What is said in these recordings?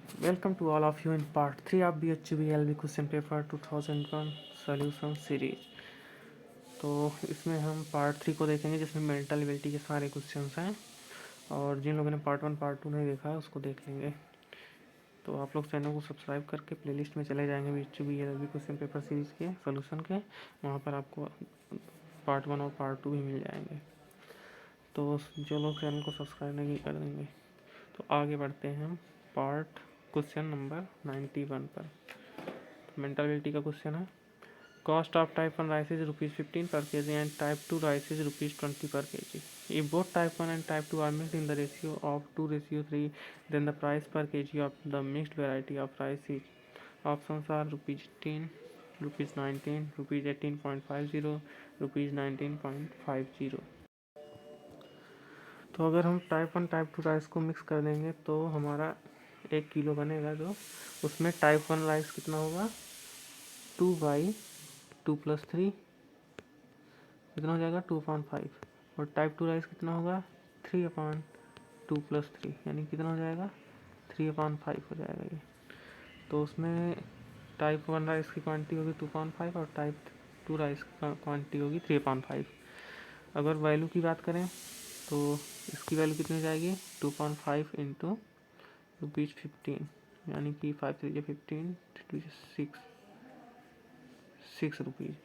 Welcome to all of you in part 3 of BHUB LB question paper 2001 solution series. तो इसमें हम part 3 को देखेंगे जिसमें मेंटल एबिलिटी के सारे क्वेश्चंस हैं, और जिन लोगों ने पार्ट 1 पार्ट 2 नहीं देखा है उसको देख लेंगे। तो आप लोग चैनल को सब्सक्राइब करके प्लेलिस्ट में चले जाएंगे BHUB LB question paper series के सॉल्यूशन के, वहाँ पर आपको पार्ट 1 और पार्ट 2 भी मिल जाएंगे। तो जो लोग चैनल को सब्सक्राइब नहीं कर देंगे तो आगे बढ़ते हैं हम पार्ट क्वेश्चन नंबर 91 पर। मेंटलिटी का क्वेश्चन है, cost of type 1 rice is ₹15 पर KG and type 2 rice is ₹20 पर KG. If both type 1 and type 2 are mixed in the ratio of 2:3, then the price per kg of the mixed variety of rice is, options are ₹10, ₹19, ₹18.50, ₹19.50। तो अगर हम type 1 type 2 rice को mix कर देंगे तो हमारा 1 kilo बनेगा, जो उसमें टाइप 1 राइस कितना होगा 2/2 + 3 कितना हो जाएगा 2/5, और टाइप 2 राइस कितना होगा 3/2 + 3 यानी कितना हो जाएगा 3/5 हो जाएगा ये। तो उसमें टाइप 1 राइस की क्वांटिटी होगी 2/5 और टाइप 2 राइस की क्वांटिटी होगी 3/5। अगर वैल्यू की बात करें तो इसकी वैल्यू कितनी हो जाएगी 2/5 इंटू ₹15 यानी कि 5×3 = 15 6 रुपीज़।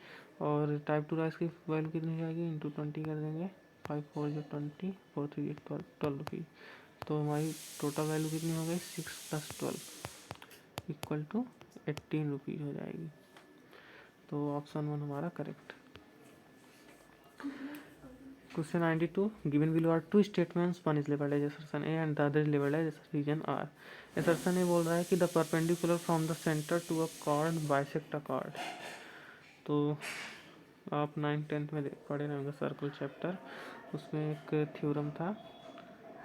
और टाइप 2 राइस की वैल्यू कितनी हो जाएगी इंटू 20 कर देंगे, 5×4 = 20, 4×3 = 12 रुपीज़। तो हमारी टोटल वैल्यू कितनी हो गई 6 + 12 = 18 रुपीज़ हो जाएगी। तो ऑप्शन 1 हमारा correct. Question 92, given below are 2 statements, one is labelled as assertion A and the other is labelled as reason R. Assertion A बोल रहा है कि the perpendicular from the centre to a chord bisect a chord. तो आप 9th-10th में पढ़े रहेंगे circle chapter, उसमें एक थ्योरम था।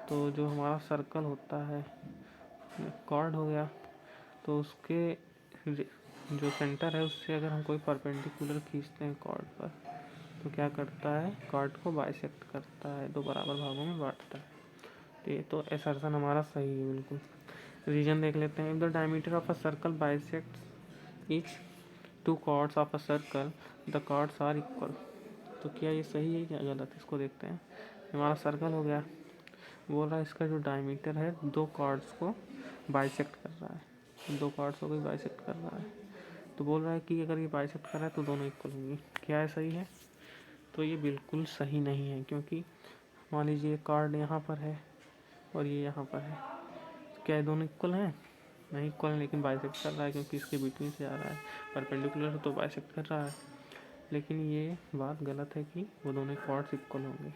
तो जो हमारा सर्कल होता है कॉर्ड हो गया, तो उसके जो सेंटर है उससे अगर हम कोई परपेंडिकुलर खींचते हैं कॉर्ड पर तो क्या करता है कॉर्ड को बाइसेक्ट करता है, 2 बराबर भागों में बांटता है। तो असर्शन हमारा सही है बिल्कुल। रीजन देख लेते हैं, if the diameter of a circle bisect each 2 chords of a circle the chords are equal. तो क्या ये सही है क्या गलत है इसको देखते हैं। हमारा सर्कल हो गया, बोल रहा है इसका जो डायमीटर है 2 chords को बाइसेक्ट कर रहा है, 2 chords को भी बाइसेक्ट कर रहा है। तो बोल रहा है कि अगर ये बाइसेक्ट कर रहा है तो दोनों इक्वल होंगी। क्या है सही है? तो ये बिल्कुल सही नहीं है, क्योंकि मान लीजिए कार्ड यहाँ पर है और ये यहाँ पर है, तो क्या ये दोनों इक्वल हैं? नहीं इक्वल है, लेकिन बाइसेक्ट कर रहा है क्योंकि इसके बिटवीन से आ रहा है। परपेंडिकुलर है तो बाइसेक्ट कर रहा है, लेकिन ये बात गलत है कि वो दोनों कॉर्ड्स इक्वल होंगे।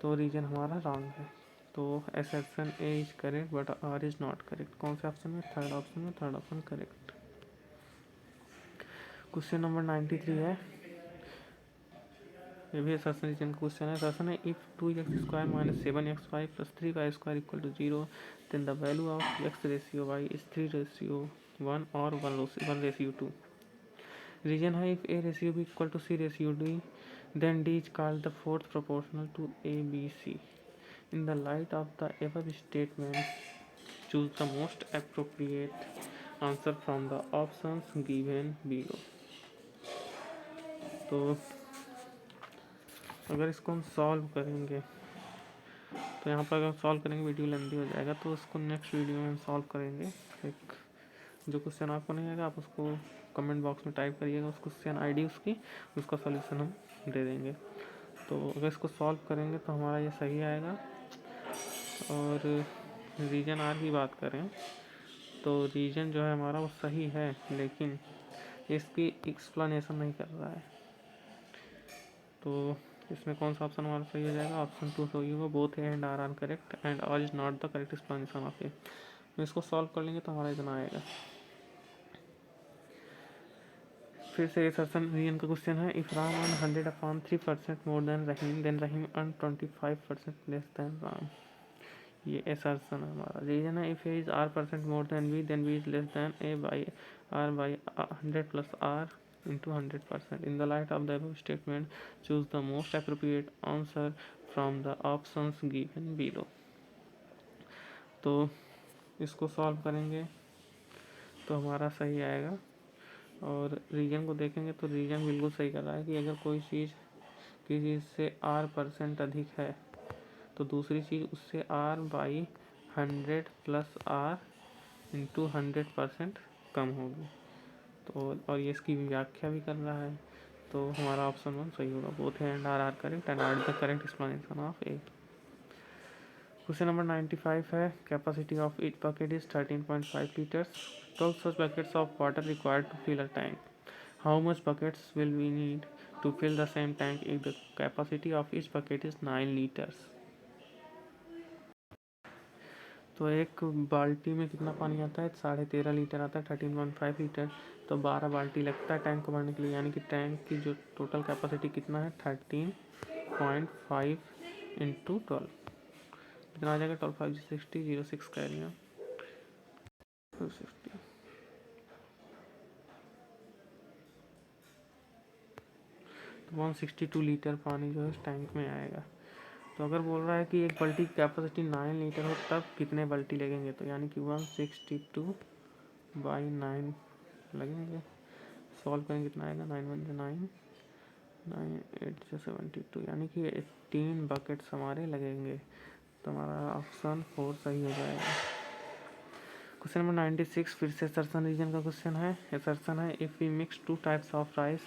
तो रीजन हमारा रॉन्ग है। तो assertion A is correct but R is not correct. कौन से ऑप्शन में? थर्ड ऑप्शन में, third option correct. Question number 93 है, ये भी असर्शन रीजन का क्वेश्चन है। असर्शन है, if 2x² - 7xy + 3y² = 0, then the value of x/y is 3:1 or 1:2। Reason है, if a/b = c/d, then d is called the fourth proportional to abc। In the light of the above statements, choose the most appropriate answer from the options given below। तो अगर इसको हम solve करेंगे तो यहाँ पर अगर सॉल्व करेंगे वीडियो लेंथी हो जाएगा, तो उसको नेक्स्ट वीडियो में हम सॉल्व करेंगे। एक जो क्वेश्चन आपको नहीं आएगा आप उसको कमेंट बॉक्स में टाइप करिएगा, उस क्वेश्चन आईडी उसका सॉल्यूशन हम दे देंगे। तो अगर इसको सॉल्व करेंगे तो हमारा ये सही आएगा। और रीजन आर की बात करें तो रीजन जो है हमारा वो सही है, लेकिन इसकी एक्सप्लेनेशन नहीं कर रहा है। तो इसमें कौन सा ऑप्शन हमारा सही हो जाएगा? ऑप्शन 2 सही होगा, both A and are correct and R is not the correct explanation of A. तो इसको सॉल्व कर लेंगे तो हमारा इतना आएगा। फिर से असर्शन रीजन का क्वेश्चन है, if Ram earn 100/3% more than Rahim, then Rahim earn 25% less than Ram. ये असर्शन है हमारा। रीजन है, if A is r% more than B, then B is less than A by r by 100 + r into 100%। In the light of the above statement, choose the most appropriate answer from the options given below। तो इसको solve करेंगे तो हमारा सही आएगा। और reason को देखेंगे तो रीजन बिल्कुल सही कर रहा है कि अगर कोई चीज़ किसी चीज़ से R% अधिक है तो दूसरी चीज़ उससे R/100 प्लस R इंटू 100% कम होगी। तो और ये इसकी व्याख्या भी कर रहा है, तो हमारा ऑप्शन 1 सही होगा। Both and are correct and are the correct explanation of A. Question number 95 है, capacity of each bucket is 13.5 litres. 12 such buckets of water required to fill a tank. How much buckets will we need to fill the same tank if the capacity of each bucket is 9 liters? तो एक बाल्टी में कितना पानी आता है? 13.5 litre आता है, 13.5 लीटर। तो 12 बाल्टी लगता है टैंक को भरने के लिए, यानी कि टैंक की जो टोटल कैपेसिटी कितना है 13.5 इंटू 12 कितना आ जाएगा? 12 5 60, 06 कैरी 260। तो 162 लीटर पानी जो है इस टैंक में आएगा। तो अगर बोल रहा है कि एक बाल्टी की कैपेसिटी 9 लीटर हो तब कितने बाल्टी लगेंगे, तो यानी कि 162/9 लगेंगे। सॉल्व करेंगे कितना आएगा? 9 1 9, 9 8 72, यानी कि 18 बकेट्स हमारे लगेंगे। तो हमारा ऑप्शन 4 सही हो जाएगा। क्वेश्चन नंबर 96 फिर से असर्शन रीजन का क्वेश्चन है। असर्शन है, if we mix 2 types of rice,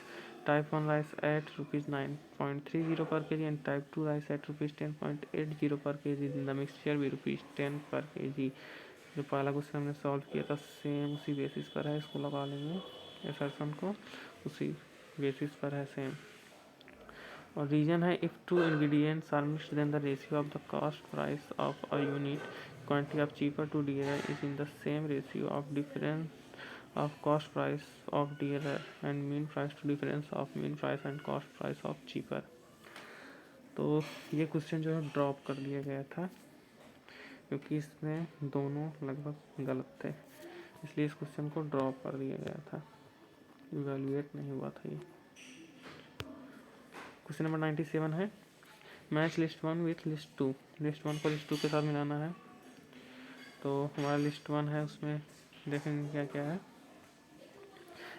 type 1 rice at ₹9.30 per kg and type 2 rice at ₹10.80 per kg, the mixture भी ₹10 per kg। जो पहला क्वेश्चन हमने सॉल्व किया था सेम उसी बेसिस पर है, इसको लगा लेंगे असर्शन को, उसी बेसिस पर है सेम। और रीजन है, if 2 ingredients are mixed then the ratio of the cost price of a unit quantity of cheaper to dearer is in the same ratio of difference of cost price of dearer and mean price to difference of mean price and cost price of cheaper। तो ये question जो है drop कर दिया गया था क्योंकि इसमें दोनों लगभग गलत थे, इसलिए इस क्वेश्चन को ड्रॉप कर दिया गया था, इवेलुएट नहीं हुआ था ये। क्वेश्चन नंबर 97 है, match list 1 with list 2। List 1 को लिस्ट 2 के साथ मिलाना है। तो हमारा लिस्ट 1 है, उसमें देखेंगे क्या क्या है।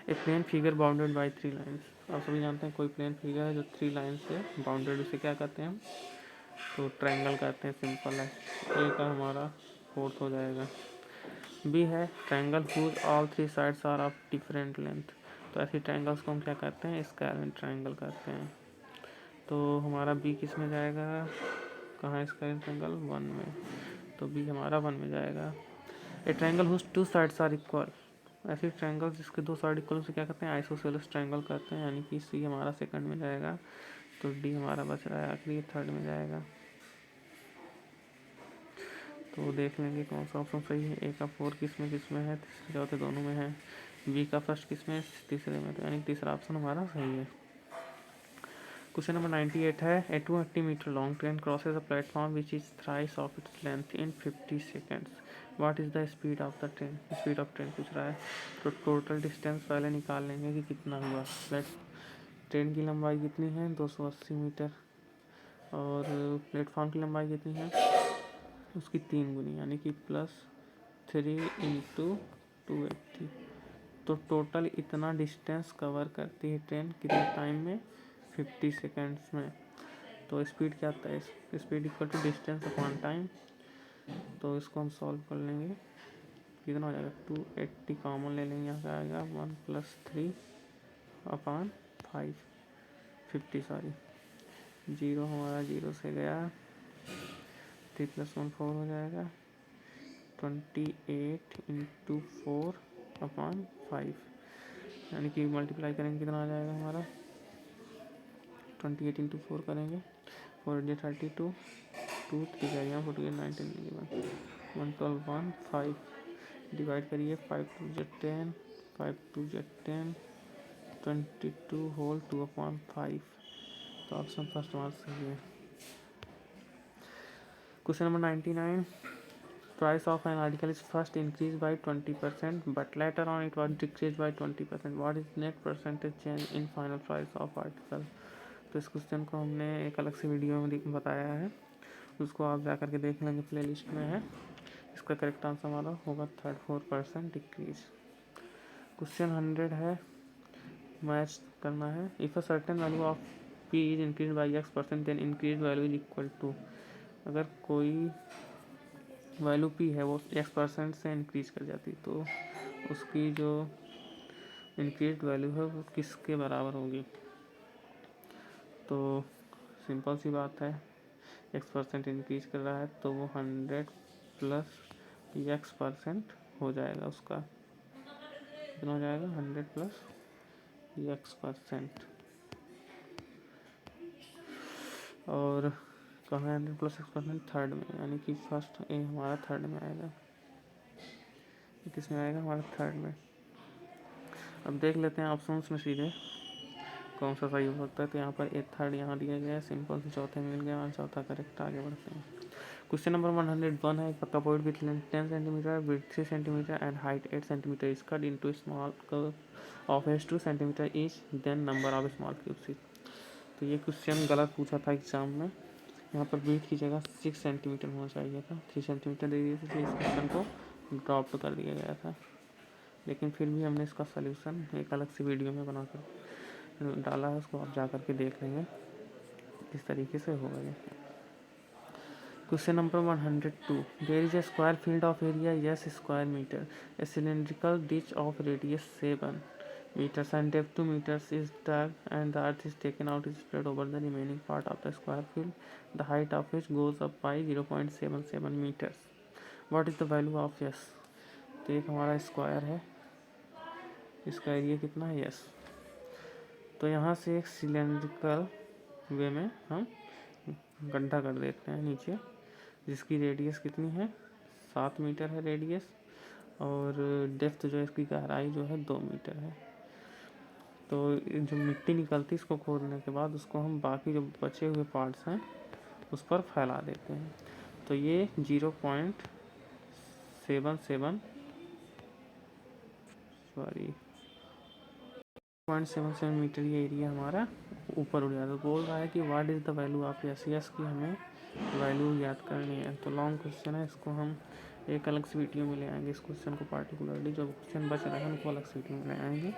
A plane figure bounded by 3 lines. आप सभी जानते हैं कोई प्लेन फिगर है जो 3 लाइन से बाउंडेड, उसे क्या कहते हैं हम? तो ट्रायंगल कहते हैं, सिंपल है। ए का हमारा 4th हो जाएगा। बी है, triangle whose all 3 sides are of different length. तो ऐसे ट्रायंगल्स को हम क्या कहते हैं? स्क्वायर ट्रायंगल कहते हैं। तो हमारा बी किस में जाएगा? कहाँ है स्क्वायर ट्रायंगल? 1 में। तो बी हमारा 1 में जाएगा। A triangle whose 2 sides are equal. ऐसे ट्रायंगल जिसके 2 साइड इक्वल उसे क्या कहते हैं? आइसोसेलेस ट्रायंगल कहते हैं, यानी कि सी हमारा सेकंड में जाएगा। तो डी हमारा बच रहा है आखिरी, 3rd में जाएगा। तो देख लेंगे कौन सा ऑप्शन सही है। ए का 4 किस में है? तीसरे चौथे दोनों में है। बी का फर्स्ट किस में? तीसरे में। तो यानी तीसरा ऑप्शन हमारा सही है। क्वेश्चन नंबर 98 है, a 280 metre long train crosses a platform which is thrice of its length in 50 seconds. What is the speed of the train? Speed of train पूछ रहा है। तो टोटल डिस्टेंस पहले निकाल लेंगे कि कितना हुआ। ट्रेन की लंबाई कितनी है? 280 मीटर। और प्लेटफॉर्म की लंबाई कितनी है? उसकी 3 गुनी, यानी कि +3 इंटू 280। तो टोटल इतना डिस्टेंस कवर करती है ट्रेन कितने टाइम में? 50 सेकेंड्स में। तो स्पीड क्या आता है? Speed equal to distance upon time. तो इसको हम सॉल्व कर लेंगे, कितना हो जाएगा? 280 कॉमन ले लेंगे, यहाँ से आएगा 1 + 3 अपॉन 5 50 सॉरी 0 हमारा 0 से गया, 3 + 1 4 हो जाएगा। 28 इंटू 4 अपॉन 5, यानी कि मल्टीप्लाई करेंगे कितना आ जाएगा हमारा? 28 इंटू 4 करेंगे, 4 × 32, 2 3 करिए 48 19 112 1 5 डिवाइड करिए, 5 2 10 5 2 10 22 होल 2/5। तो ऑप्शन फर्स्ट हमारा सही है। Question number 99, price of an article is first increased by 20% but later on it was decreased by 20%. what is net percentage change in final price of article? तो इस question को हमने एक अलग से वीडियो में बताया है, उसको आप जा करके देख लेंगे, प्ले लिस्ट में है। इसका करेक्ट आंसर हमारा होगा 34% डिक्रीज। क्वेश्चन 100 है, मैच करना है। If a certain value of P is increase by x% then increase value is equal to, अगर कोई वैल्यू पी है वो x% से इंक्रीज कर जाती तो उसकी जो इंक्रीज वैल्यू है वो किसके बराबर होगी। तो सिंपल सी बात है, x% इंक्रीज कर रहा है तो वो 100 प्लस x% हो जाएगा, उसका कितना हो जाएगा 100 प्लस x%। और कहाँ है 100 प्लस x%, थर्ड में, यानी कि फर्स्ट ए हमारा थर्ड में आएगा। किस में आएगा हमारा थर्ड में। अब देख लेते हैं ऑप्शंस में सीधे कौन सा सही हो सकता है। तो यहाँ पर ए थर्ड यहाँ दिया गया है, सिंपल से चौथे मिल गया और चौथा करेक्ट। आगे बढ़ते हैं। क्वेश्चन नंबर 101 है, cupboard with length 10 centimetre, width 3 centimetre and height 8 centimetre is cut into small curve of edge 2 centimetre each, then number of small cubes. तो ये क्वेश्चन गलत पूछा था एग्जाम में। यहाँ पर विड्थ की जगह 6 सेंटीमीटर होना चाहिए था, 3 सेंटीमीटर दे दिए थे, इसलिए इस क्वेश्चन को ड्रॉप कर दिया गया था। लेकिन फिर भी हमने इसका सलूशन एक अलग से वीडियो में बनाकर डाला है, उसको आप जा कर के देख लेंगे किस तरीके से होगा ये। Question number 102, there is a square field of area yes square metre, a cylindrical ditch of radius 7 meters and depth 2 meters is dug and the earth is taken out is spread over the remaining part of the square field, the height of which goes up by 0.77 meters. What is the value of s? तो एक हमारा square है, इसका area कितना है yes. तो यहाँ से एक सिलेंड्रिकल वे में हम गड्ढा कर देते हैं नीचे, जिसकी रेडियस कितनी है 7 मीटर है रेडियस, और डेप्थ जो है इसकी गहराई जो है 2 मीटर है। तो जो मिट्टी निकलती है इसको खोदने के बाद उसको हम बाकी जो बचे हुए पार्ट्स हैं उस पर फैला देते हैं। तो ये 0.77 मीटर ये एरिया हमारा ऊपर उड़ जाता है। तो बोल रहा है कि what is the value of yes, yes की हमें वैल्यू याद करनी है। तो लॉन्ग क्वेश्चन है, इसको हम एक अलग से वीडियो में ले आएंगे। इस क्वेश्चन को पार्टिकुलरली जो क्वेश्चन बच रहा है उनको अलग से वीडियो में ले आएंगे।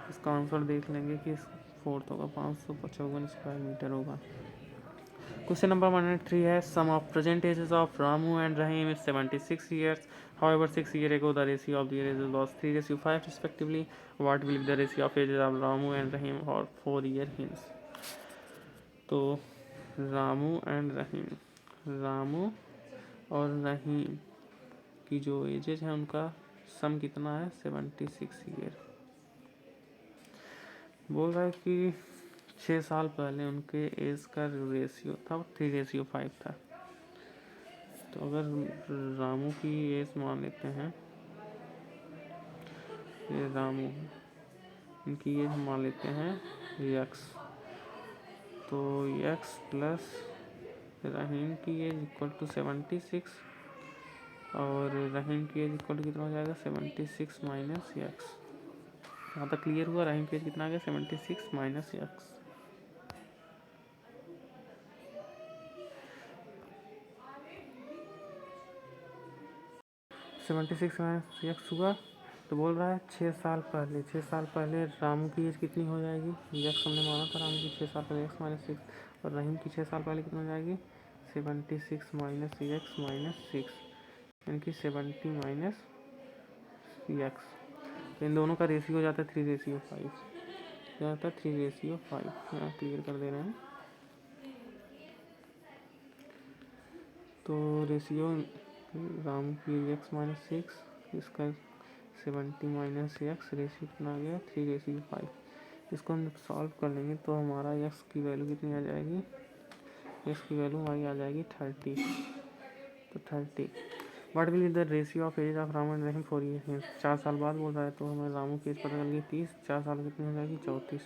इसका आंसर देख लेंगे कि फोर्थ होगा 555 स्क्वायर मीटर होगा। क्वेश्चन नंबर 103 है, sum of present ages of Ramu and Rahim is 76 years. However, 6 years ago the ratio of their ages was 3:5 respectively. What will be the ratio of ages of Ramu and Rahim for 4 years hence? तो Ramu and रहीम, रामू और रहीम की जो edges है उनका सम कितना है 76 year. बोल रहा है कि 6 साल पहले उनके एज का रेशियो था 3:5 था। तो अगर रामू की एज मान लेते हैं, ये रामू है, इनकी एज मान लेते हैं यक्स, तो यक्स प्लस रहीम की एज इक्वल टू 76 और रहीम की एज इक्वल टू कितना हो जाएगा 76 माइनस यक्स। यहाँ तक क्लियर हुआ, रहीम की एज कितना आ गया 76 माइनस यक्स। 76 माइनस यक्स हुआ। तो बोल रहा है 6 साल पहले रामू की एज कितनी हो जाएगी, यक्स हमने माना था रामू की 6 साल पहले एक्स माइनस 6, और रहीम की 6 साल पहले कितनी हो जाएगी 76 माइनस यक्स माइनस 6, यानी कि 70 माइनस यक्स। इन दोनों का रेशियो हो जाता है 3:5, क्या होता है 3:5। यहाँ क्लियर कर दे रहे हैं। तो रेशियो रामू की एक्स माइनस 6, इसका 70 माइनस एक्स, रेशियो कितना आ गया 3:5। इसको हम सॉल्व कर लेंगे तो हमारा एक्स की वैल्यू कितनी आ जाएगी, एक्स की वैल्यू हमारी आ जाएगी 30। तो 30 what will be the ratio of age of Ramu and Rahim 4 year. 4 साल बाद बोल रहा है, तो हमें रामू की एज पता चल गई 30, 4 साल कितनी हो जाएगी 34,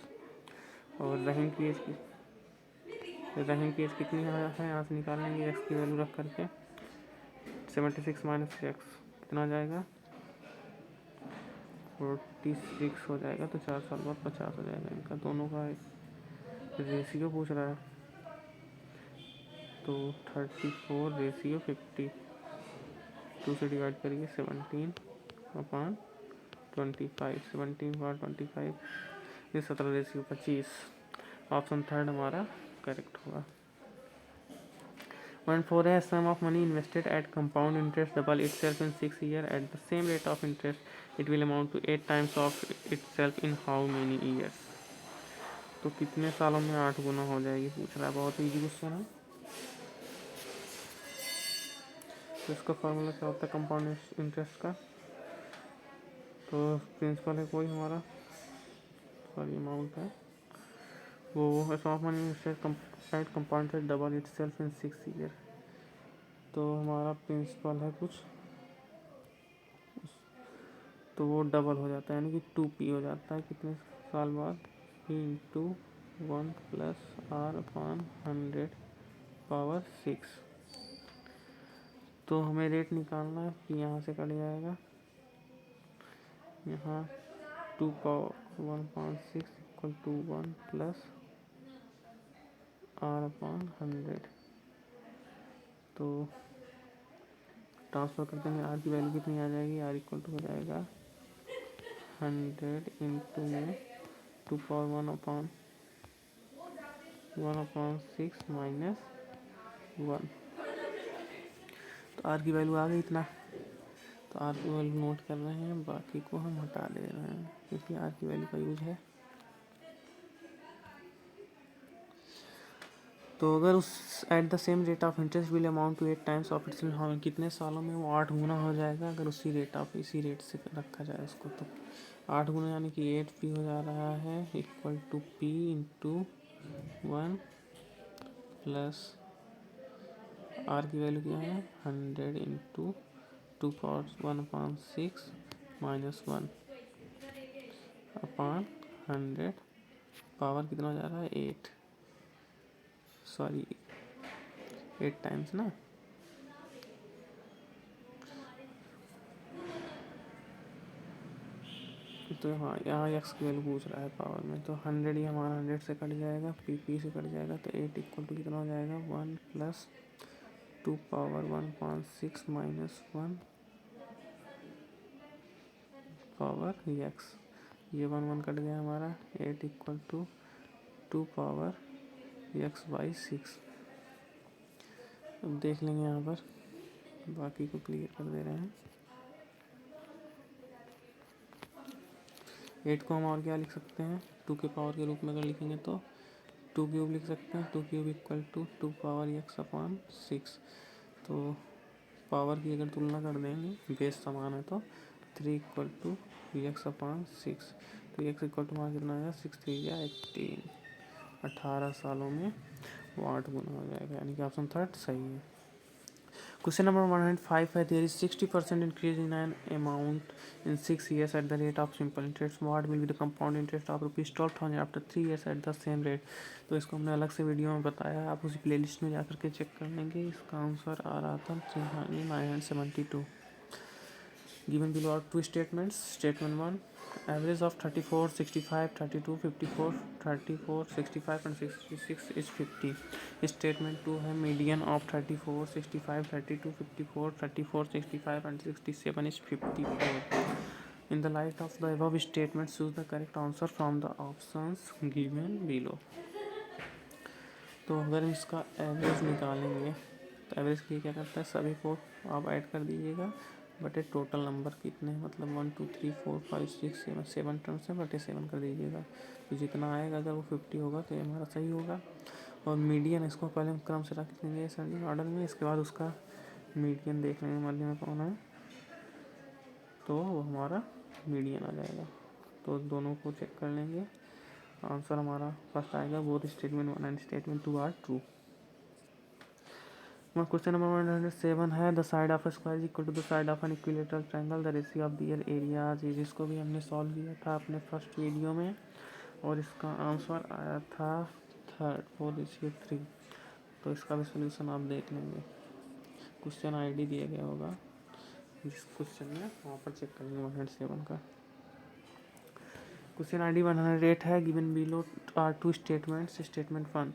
और रहीम की एज कितनी है यहाँ से निकाल लेंगे एक्स की वैल्यू रख करके। 76 माइनस एक्स कितना आ जाएगा 46 हो जाएगा। तो 4 साल बाद 50 हो जाएगा। इनका दोनों का रेशियो पूछ रहा है, तो 34:50 2 से डिवाइड करिए 17/25, 17/25 ये 17/25। ऑप्शन थर्ड हमारा करेक्ट होगा। 1/4 है sum of money invested at compound interest double itself in 6 years at the same rate of interest it will amount to 8 times of itself in how many years। तो कितने सालों में 8 गुना हो जाएगी पूछ रहा है, बहुत इजी क्वेश्चन है। तो इसका फॉर्मूला क्या होता है कंपाउंड इंटरेस्ट का, तो प्रिंसिपल है कोई हमारा, सॉरी अमाउंट है वो sum of money invested at compound interest double itself in 6 year. तो हमारा प्रिंसिपल है कुछ, तो वो डबल हो जाता है यानी कि 2p हो जाता है कितने साल बाद, p इंटू 1 प्लस r/100/6। तो हमें रेट निकालना है कि यहाँ से कट जाएगा, यहाँ 2/1/6 इक्वल टू 1 प्लस r/100। तो ट्रांसफ़र कर देंगे, आर की वैल्यू कितनी आ जाएगी, आर इक्वल टू हो जाएगा 100 इंटू में 2/1/6 माइनस 1। तो आर की वैल्यू आ गई इतना, तो आर की वैल्यू नोट कर रहे हैं, बाकी को हम हटा दे रहे हैं क्योंकि आर की वैल्यू का यूज है। तो अगर उस at the same rate of interest will amount to 8 times of its, कितने सालों में वो 8 गुना हो जाएगा अगर उसी रेट से रखा जाए उसको। तो 8 गुना यानी कि 8p हो जा रहा है equal to p into 1 plus R की वैल्यू क्या है 100 इंटू 2/1/6 माइनस 1 अपॉन 100, पावर कितना हो जा रहा है 8, सॉरी 8 टाइम्स ना, तो हाँ यहाँ एक्स की वैल्यू पूछ रहा है पावर में, तो 100 ही हमारा 100 से कट जाएगा, पी से कट जाएगा, तो 8 इक्वल टू कितना हो जाएगा 1 प्लस 2/1/6 माइनस 1 पावर एक्स। ये 1 कट गया हमारा, 8 इक्वल टू 2/x/6। अब देख लेंगे यहाँ पर, बाकी को क्लियर कर दे रहे हैं। 8 को हम और क्या लिख सकते हैं 2 के पावर के रूप में अगर लिखेंगे तो 2 क्यूब लिख सकते हैं, 2 क्यूब इक्वल टू 2/x/6। तो पावर की अगर तुलना कर देंगे बेस समान है तो 3 इक्वल टू x/6। तो x इक्वल टू हमारा कितना आएगा 6 3 या 18, 18 सालों में वो 8 गुना हो जाएगा, यानी कि ऑप्शन थर्ड सही है। क्वेश्चन नंबर 105 है, there is 60% increase in an amount in 6 years at the rate of simple interest, what will be the compound interest of ₹12,000 after 3 years at the same rate। तो इसको हमने अलग से video में बताया, आप उसी प्लेलिस्ट में जा करके चेक कर लेंगे। इसका आंसर आ रहा था 972। Given below are 2 statements. Statement 1, average of 34, 65, 32, 54, 34, 65 and 66 is 50। Statement 2 है, median of 34, 65, 32, 54, 34, 65 and 67 is 54। In the light of the above statements, choose the correct answer from the options given below। तो अगर हम इसका average निकालेंगे तो average के लिए क्या करता है, सभी को आप ऐड कर दीजिएगा बटे टोटल नंबर कितने, मतलब 1 2 3 4 5 6 7 7 टर्म्स है बटे 7 कर दीजिएगा। तो जितना आएगा अगर वो 50 होगा तो ये हमारा सही होगा। और मीडियन इसको पहले हम क्रम से रख लेंगे सर्जिंग ऑर्डर में, इसके बाद उसका मीडियन देख लेंगे मध्य में कौन है, तो वो हमारा मीडियन आ जाएगा। तो दोनों को चेक कर लेंगे, आंसर हमारा फर्स्ट आएगा, both statement 1 and statement 2 are true. Question number 107 है, the side of square is equal to the side of an equilateral triangle, the ratio of their areas is. इसको भी हमने सॉल्व किया था अपने फर्स्ट वीडियो में और इसका आंसर आया था 4:3। तो इसका भी सोल्यूशन आप देख लेंगे, क्वेश्चन आईडी दिया गया होगा जिस क्वेश्चन में, वहाँ पर चेक कर लेंगे 107 का। क्वेश्चन आईडी 108 है, given below are 2 statements. Statement 1,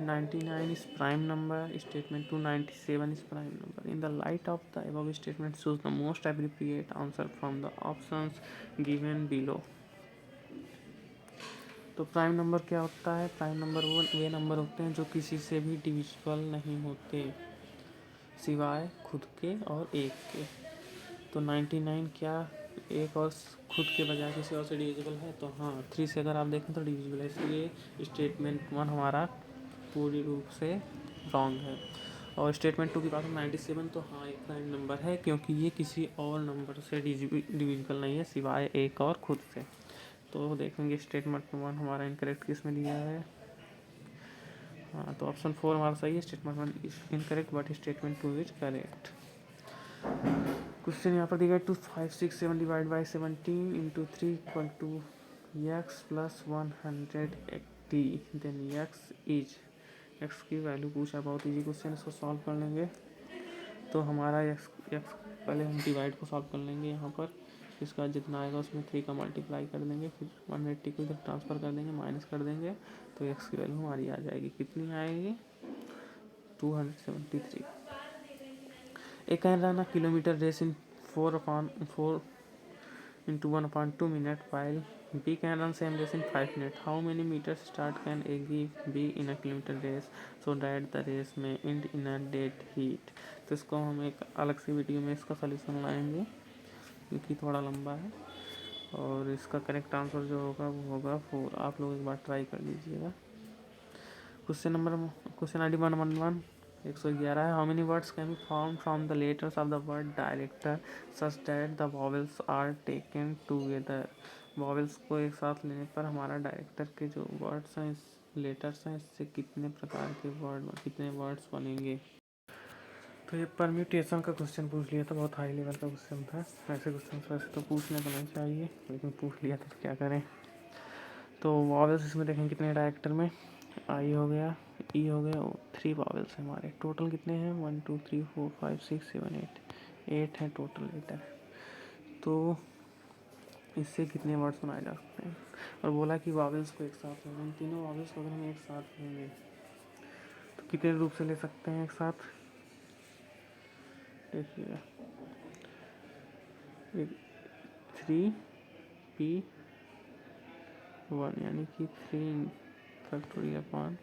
99 is prime number. Statement 297 is prime number. In the light of the above statement, choose the most appropriate answer from the options given below. तो prime number क्या होता है? Prime number वो वे number होते हैं जो किसी से भी डिविजिबल नहीं होते सिवाय खुद के और एक के। तो 99 क्या एक और खुद के बजाय किसी और से डिविजिबल है? तो हाँ, 3 से अगर आप देखें तो डिविजिबल है, इसलिए स्टेटमेंट 1 हमारा पूरी रूप से रॉन्ग है। और स्टेटमेंट 2 की बात है 97, तो हाँ एक प्राइम नंबर है क्योंकि ये किसी और नंबर से डिविजिबल नहीं है सिवाय एक और खुद से। तो देखेंगे स्टेटमेंट 1 हमारा इनकरेक्ट किस में दिया है। हाँ, तो ऑप्शन 4 हमारा सही है। Statement 1 is incorrect but statement 2 is correct. Question यहाँ पर दिया है 2567 divide by 17 into 3 equal to x plus 180, then x is, x की वैल्यू पूछा। बहुत इजी क्वेश्चन, इसको सॉल्व कर लेंगे। तो हमारा एक्स पहले हम डिवाइड को सॉल्व कर लेंगे। यहाँ पर इसका जितना आएगा उसमें 3 का मल्टीप्लाई कर देंगे, फिर 180 को इधर ट्रांसफ़र कर देंगे, माइनस कर देंगे, तो एक्स की वैल्यू हमारी आ जाएगी। कितनी आएगी? 273। A can run a kilometer race in 4 into 1/2 minute, while B can run same race in 5 minutes. How many meters start can A give B in a kilometer race so that the race may end in a dead heat? तो इसको हम एक अलग सी video में इसका solution लाएंगे क्योंकि थोड़ा लंबा है, और इसका करेक्ट आंसर जो होगा वो होगा 4। आप लोग एक बार ट्राई कर लीजिएगा। क्वेश्चन ID 111 111 है। How many words can be form from the letters of the word director such that the vowels are taken together? Vowels को एक साथ लेने पर हमारा डायरेक्टर के जो वर्ड्स हैं, लेटर्स हैं, इससे कितने प्रकार के कितने वर्ड्स बनेंगे? तो ये परम्यूटेशन का क्वेश्चन पूछ लिया था, बहुत हाई लेवल का क्वेश्चन था। ऐसे क्वेश्चन वैसे तो पूछने तो नहीं चाहिए, लेकिन पूछ लिया था तो क्या करें। तो वॉवेल्स इसमें देखें कितने डायरेक्टर में, आई हो गया, ई हो गया, 3 वॉवेल्स हैं हमारे। टोटल कितने हैं? 1 2 3 4 5 6 7 8 हैं टोटल लेटर। तो इससे कितने वर्ड्स बनाए जा सकते हैं? और बोला कि वॉवेल्स को एक साथ लेंगे। इन तीनों वॉवेल्स को अगर हम एक साथ लेंगे तो कितने रूप से ले सकते हैं एक साथ? देखिएगा, 3p1 यानी कि 3 फैक्टोरियल अपॉन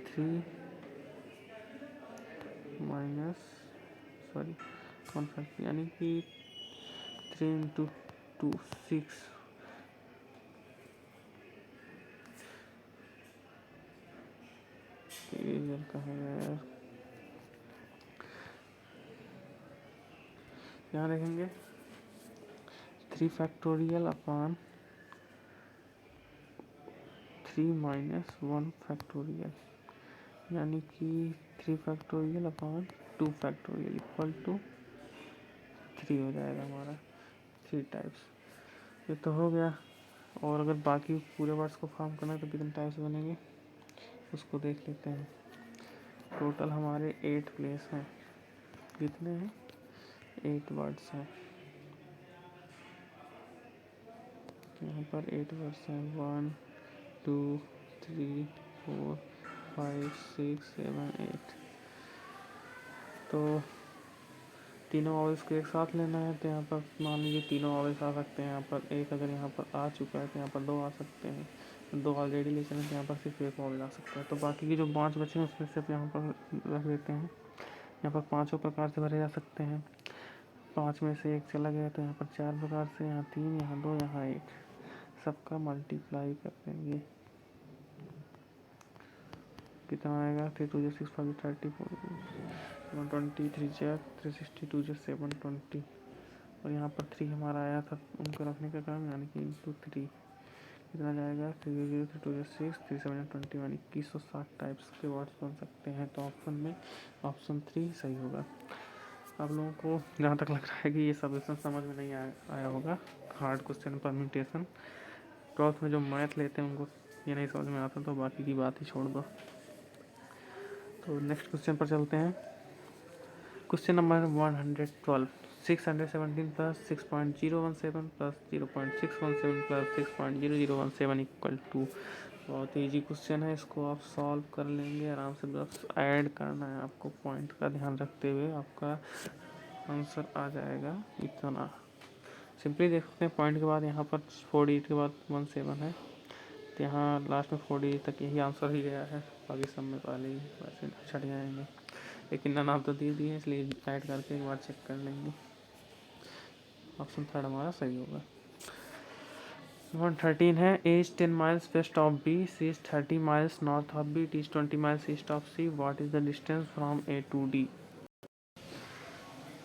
3 माइनस 1 फैक्टर यानी कि 3 इंटू 2 6। कहाँ गया यार? यहाँ देखेंगे 3 फैक्टोरियल अपॉन 3 माइनस 1 फैक्टोरियल यानी कि 3 factorial upon 2 factorial equal to 3 हो जाएगा हमारा। 3 टाइप्स ये तो हो गया। और अगर बाकी पूरे वर्ड्स को फॉर्म करना है तो कितने टाइप्स बनेंगे उसको देख लेते हैं। टोटल हमारे 8 प्लेस हैं। कितने हैं? 8 वर्ड्स हैं। यहाँ पर 8 वर्ड्स हैं। 1 2 3 4 5 6 7 8। तो तीनों वॉवेल्स को एक साथ लेना है, तो यहाँ पर मान लीजिए तीनों वॉवेल्स आ सकते हैं। यहाँ पर एक अगर यहाँ पर आ चुका है तो यहाँ पर 2 आ सकते हैं, 2 ऑलरेडी ले चले तो यहाँ पर सिर्फ एक वॉवेल आ सकता है। तो बाकी की जो 5 बचे हैं उसमें सिर्फ यहाँ पर रख देते हैं। यहाँ पर 5 प्रकार से भरे जा सकते हैं। 5 में से एक चला गया तो यहाँ पर 4 प्रकार से, यहाँ 3, यहाँ 2, यहाँ 1, सबका मल्टीप्लाई कर देंगे। कितना आएगा? 3 2 6 5 34 120 3 360 2 720। और यहाँ पर 3 हमारा आया था उनको रखने का काम, यानी कि इंटू 3 कितना जाएगा? 3 0 3 2 6 3 7 21 2160 टाइप्स के वर्ड्स बन सकते हैं। तो ऑप्शन में ऑप्शन 3 सही होगा। आप लोगों को जहाँ तक लग रहा है कि ये सॉल्यूशन समझ में नहीं आया होगा, हार्ड क्वेश्चन परम्यूटेशन, 12th में जो मैथ लेते हैं उनको ये नहीं समझ में आता, तो बाकी की बात ही छोड़ दो। तो नेक्स्ट क्वेश्चन पर चलते हैं। Question number 112, 617 plus 6.017 plus 0.617 plus 6.0017 equal to बहुत इजी क्वेश्चन है, इसको आप सॉल्व कर लेंगे आराम से। बस ऐड करना है आपको, पॉइंट का ध्यान रखते हुए आपका आंसर आ जाएगा इतना। सिंपली देख सकते हैं पॉइंट के बाद यहाँ पर 4 डिजिट के बाद 17 है, तो यहाँ लास्ट में 4 डिजिट तक यही आंसर ही गया है। बाकी सब में पहले ही वैसे छट जाएंगे, लेकिन ना नाम तो दे दिए इसलिए ऐड करके एक बार चेक कर लेंगे। ऑप्शन थर्ड हमारा सही होगा। 113 है, A is 10 miles west of B, C is 30 miles north of B, T is 20 miles east of C. What is the distance from A to D?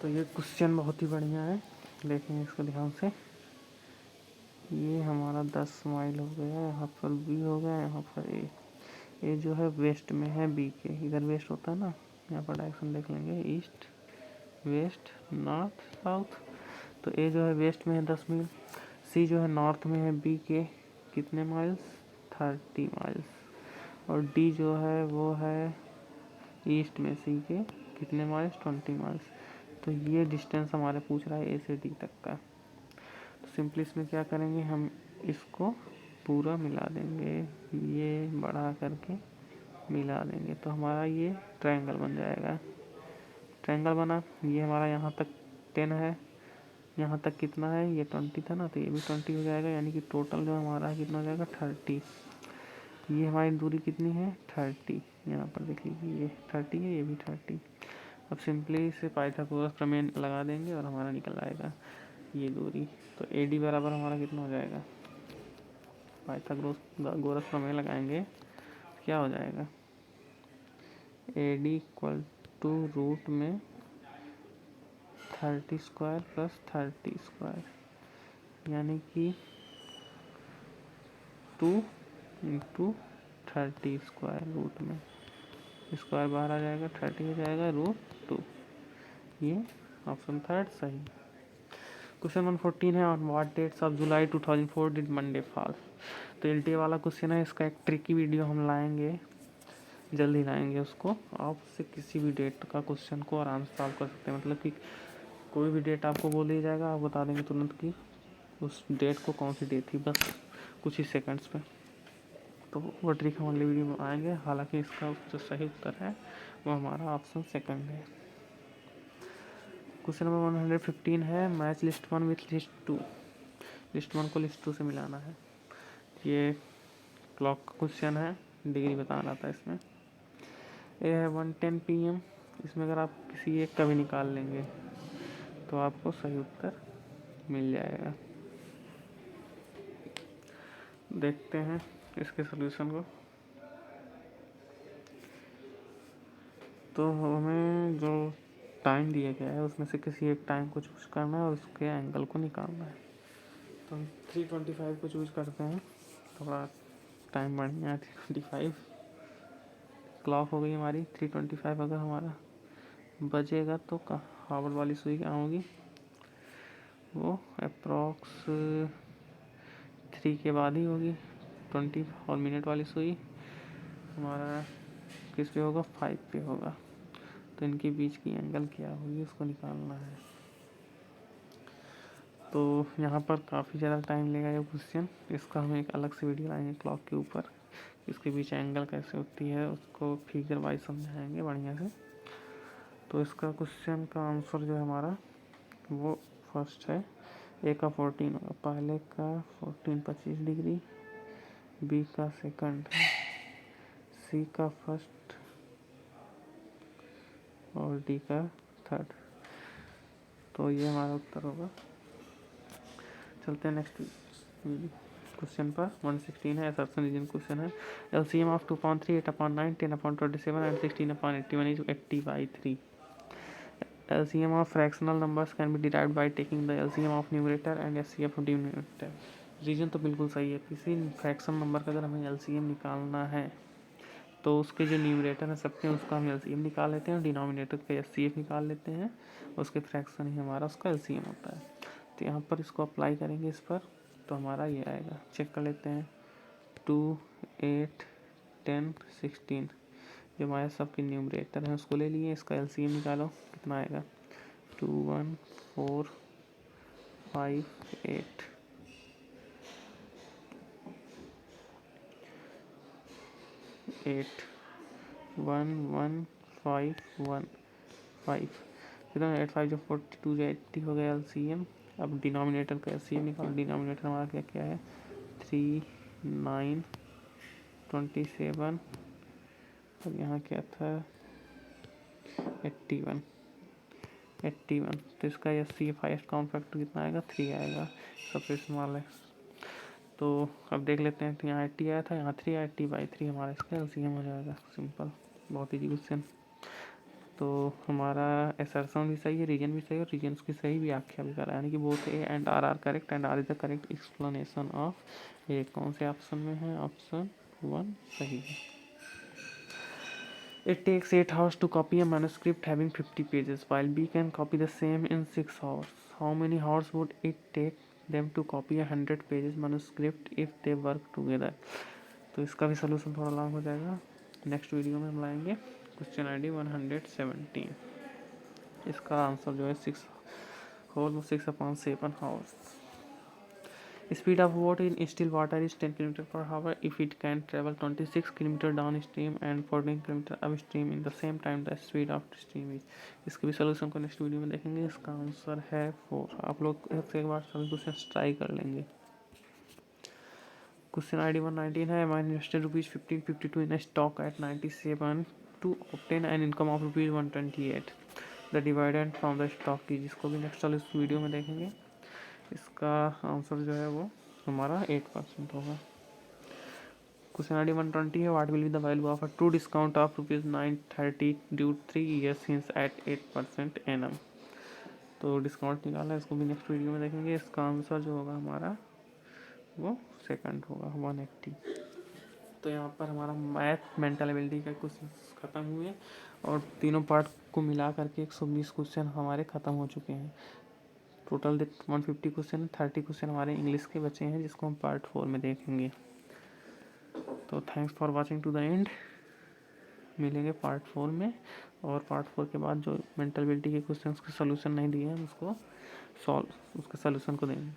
तो ये क्वेश्चन बहुत ही बढ़िया है, देखेंगे इसको ध्यान से। ये हमारा 10 माइल हो गया, यहाँ पर B हो गया, यहाँ पर A जो है वेस्ट में है B के, इधर वेस्ट होता है ना, यहाँ पर डायरेक्शन देख लेंगे, ईस्ट वेस्ट नॉर्थ साउथ। तो A जो है वेस्ट में है 10 मील, C जो है नॉर्थ में है B के कितने माइल्स 30 माइल्स, और D जो है वो है ईस्ट में C के कितने माइल्स 20 माइल्स। तो ये डिस्टेंस हमारे पूछ रहा है A से D तक का। तो सिंपली इसमें क्या करेंगे, हम इसको पूरा मिला देंगे, ये बढ़ा करके मिला देंगे, तो हमारा ये ट्रायंगल बन जाएगा। ट्रायंगल बना, ये हमारा यहाँ तक 10 है, यहाँ तक कितना है, ये 20 था ना, तो ये भी 20 हो जाएगा, यानी कि टोटल जो हमारा कितना हो जाएगा 30। ये हमारी दूरी कितनी है 30, यहाँ पर देख लीजिए ये 30 है, ये भी 30। अब सिंपली इसे पाइथागोरस प्रमेय लगा देंगे और हमारा निकल आएगा ये दूरी। तो AD बराबर हमारा कितना हो जाएगा, पाइथागोरस प्रमेय लगाएंगे क्या हो जाएगा, AD इक्वल टू रूट में 30 स्क्वायर प्लस 30 स्क्वायर, यानी कि 2 इंटू 30 स्क्वायर, रूट में स्क्वायर बाहर आ जाएगा, 30 हो जाएगा √2। ये ऑप्शन थर्ड सही। क्वेश्चन 114 है, on what dates of July 2004 did Monday fall. तो LTA वाला क्वेश्चन है, इसका एक ट्रिकी वीडियो हम लाएंगे, जल्दी लाएंगे उसको। आप उससे किसी भी डेट का क्वेश्चन को आराम से सॉल्व कर सकते हैं, मतलब कि कोई भी डेट आपको बोल दी जाएगा, आप बता देंगे तुरंत कि उस डेट को कौन सी डेट थी, बस कुछ ही सेकंड्स में। तो वो ट्रिक हम अगली वीडियो में आएंगे। हालांकि इसका जो सही उत्तर है वो हमारा ऑप्शन सेकंड है। क्वेश्चन नंबर 115 है, match list 1 with list 2। List 1 को लिस्ट 2 से मिलाना है। ये क्लॉक का क्वेश्चन है, डिग्री बताना था इसमें। ये है 1:10 PM, इसमें अगर आप किसी एक का भी निकाल लेंगे तो आपको सही उत्तर मिल जाएगा। देखते हैं इसके सॉल्यूशन को। तो हमें जो टाइम दिया गया है उसमें से किसी एक टाइम को चूज करना है और उसके एंगल को निकालना है। तो हम 3:25 को चूज करते हैं, थोड़ा टाइम बढ़िया है 3:25। क्लॉक हो गई हमारी 3:25। अगर हमारा बजेगा तो हावर्ड वाली सुई क्या होगी, वो अप्रॉक्स 3 के बाद ही होगी। 20 और मिनट वाली सुई हमारा किस पे होगा, 5 पे होगा। तो इनके बीच की एंगल क्या होगी उसको निकालना है। तो यहाँ पर काफ़ी ज़्यादा टाइम लेगा ये क्वेश्चन, इसका हम एक अलग से वीडियो लाएंगे क्लॉक के ऊपर, इसके बीच एंगल कैसे होती है उसको फिगर वाइज समझाएंगे बढ़िया से। तो इसका क्वेश्चन का आंसर जो है हमारा वो फर्स्ट है, A का 14 होगा, पहले का 14 25 डिग्री, B का सेकंड है, C का फर्स्ट और D का थर्ड। तो ये हमारा उत्तर होगा। चलते हैं नेक्स्ट क्वेश्चन पर। 116 है, असर्शन रीजन क्वेश्चन है। LCM of 2/3, 8/9, 10/27 and 16/81 is 80/3। LCM of fractional numbers can be derived by taking the LCM of numerator and HCF of denominator। Reason तो बिल्कुल सही है, किसी फ्रैक्शन नंबर का अगर हमें LCM निकालना है तो उसके जो न्यूमरेटर है सबके उसका हम LCM निकाल लेते हैं और डिनोमिनेटर का HCF निकाल लेते हैं, उसके फ्रैक्शन ही हमारा उसका LCM होता है। तो यहाँ पर इसको अप्लाई करेंगे इस पर, तो हमारा ये आएगा, चेक कर लेते हैं। 2, 8, 10, 16 जो हमारे सबके न्यूमरेटर हैं उसको ले लिए, इसका LCM निकालो कितना आएगा, 2, 1, 4, 5, 8। 8 1 1 5 1 5 कितना 8 5 जो 42 जो 80 हो गया LCM। अब डिनोमिनेटर का LCM निकालो। डिनोमिनेटर हमारा क्या क्या है 3 9 27 और यहाँ क्या था 81 तो इसका SC 5 काउंट फैक्टर कितना आएगा 3 आएगा। सबसे स्मॉल है। तो अब देख लेते हैं। तो यहाँ 80 आया था, यहाँ 3 आया, 80/3 हमारा इसका LCM हो जाएगा। सिंपल, बहुत ही क्वेश्चन। तो हमारा असर्शन भी सही है, रीजन भी सही है और रीजन्स की सही व्याख्या भी करा, यानी कि both A and R are correct and R is the correct explanation of A. कौन से ऑप्शन में है? ऑप्शन 1 सही है। It takes 8 hours to copy a manuscript having 50 pages, while B can copy the same in 6 hours. How many hours would it take them to copy a 100 pages manuscript if they work together? तो इसका भी solution थोड़ा long हो जाएगा, next video में हम लाएंगे। Question ID 117। इसका आंसर जो है 6/7 hours. Speed of boat in still water is 10 km/h if it can travel 26 km downstream and 14 km upstream in the same time the speed of stream is. इसके भी solution को next video में देखेंगे। इसका answer है 4। आप लोग एक बार सभी क्वेश्चन ट्राई कर लेंगे। क्वेश्चन ID 119 है। I invested ₹1552 in a stock at 97 to obtain an income of ₹128. The dividend from the stock is, जिसको भी नेक्स्ट वाले वीडियो में देखेंगे। इसका आंसर जो है वो हमारा 8% होगा। क्वेश्चन ID 120 है। What will be the value of a true discount of ₹930 due 3 years since at 8% annum। तो डिस्काउंट निकाला है, इसको भी नेक्स्ट वीडियो में देखेंगे। इसका आंसर जो होगा हमारा वो सेकंड होगा 180। तो यहाँ पर हमारा मैथ मेंटल एबिलिटी का क्वेश्चन खत्म हुए और तीनों पार्ट को मिला करके 120 क्वेश्चन हमारे ख़त्म हो चुके हैं। टोटल 150 क्वेश्चन, 30 क्वेश्चन हमारे इंग्लिश के बचे हैं, जिसको हम पार्ट 4 में देखेंगे। तो thanks for watching to the end. मिलेंगे पार्ट 4 में, और पार्ट 4 के बाद जो मेंटल एबिलिटी के क्वेश्चंस के सोल्यूशन नहीं दिए हैं उसको सॉल्व, उसके सोल्यूशन को देंगे।